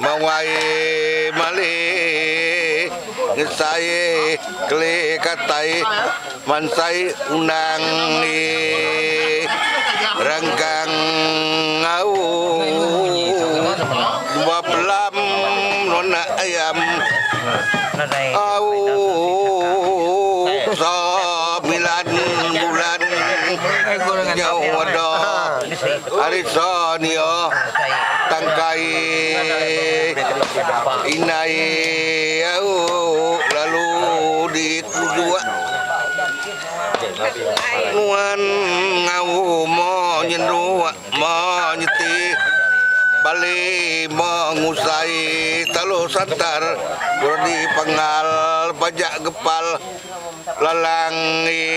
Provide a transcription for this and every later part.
mawai mali ngesai kle katai mansai unang ni ranggang ngau dua belam nona ayam au sembilan bulan nyawada hari sonio tangkai inai au lalu di kudua nuan ngau mo nyendua mo nyeti balik mengusai talo santar di pengal pajak gepal lalangi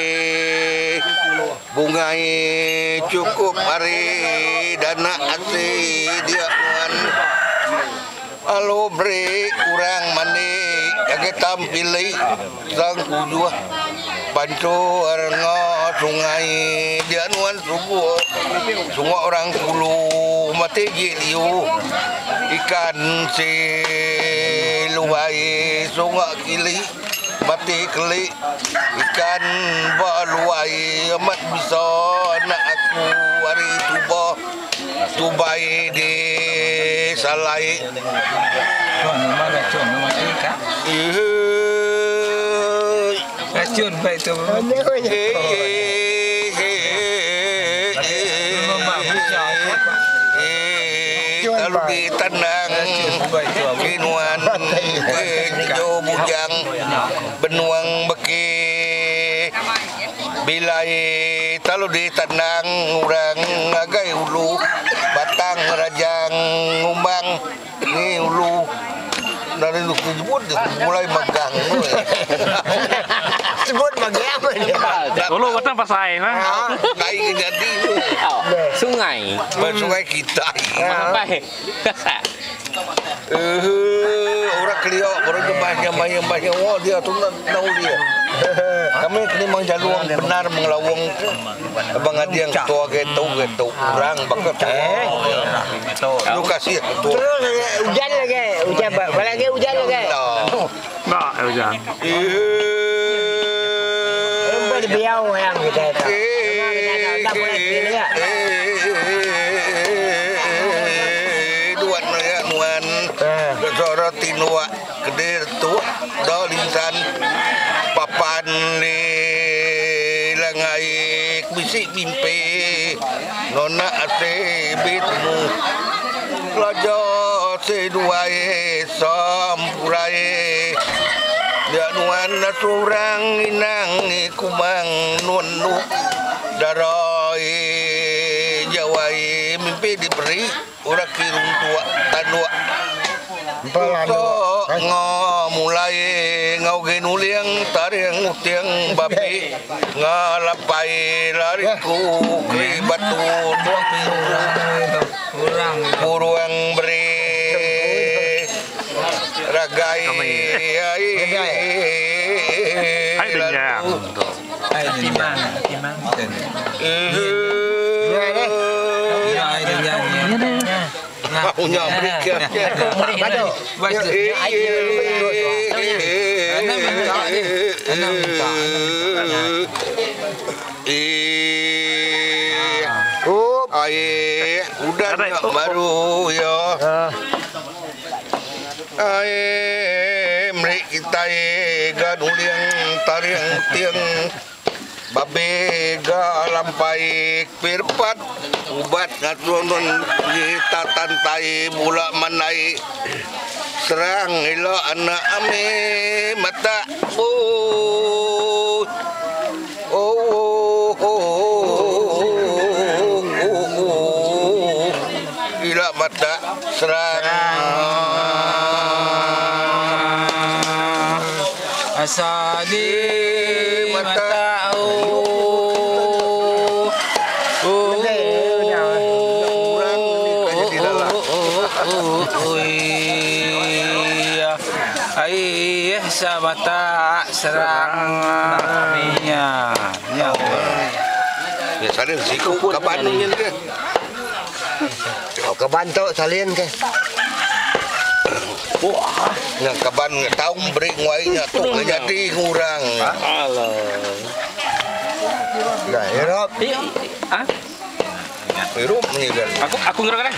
bungai cukup hari dana asih dia nuan alo beri kurang mani kage tampili sang kudua bantu arngo sungai dia nuan subuh sungai orang kulu mati giliu ikan si luai sungai kili mati keli ikan baluai amat bisa nak aku hari tubai di salai racun baik tu. Lalu ditendang kinuan hijau bujang benuang beki bilai lalu ditendang orang agai ulu batang rajang ngumang ni ulu dari lu sebut mulai megang sebut megang dia dulu batang pasai mah kai jadi sungai sungai kita sampai kasak orang kelio baru banyak wah dia tu nau dia kami kini mengjaluang benar mengelawang abang adi yang tua gitu orang bakat lu kasih tu hujan lagi hujan enggak hujan biau yang kita tinua kedir tu dolinsan papan ni langai bisik mimpi nona ate bitmu lajo seduai sampurai dia nuan surang inang ni kumang nunu darai jawai mimpi diberi ora kirung tua tanua mulai ngau genuliang tariang utiang babi ngalapai lariku ke batu buruang beri ragai punya berikan udah baru ya meri kita gaduliang tariang tiang babe galampai pirpat ubat ngatunon kita tantai mula manai serang ilo anak ame mata ila mata serang asadi mata sabata serang minyak ya sadar siku kapan nyen ke kebantu salin ke. Wah. Nya kaban taung beri nguai nya tu jadi ngurang. Alah. Nah, Europe. Ah, Hirup ni kan. aku ngerok kan.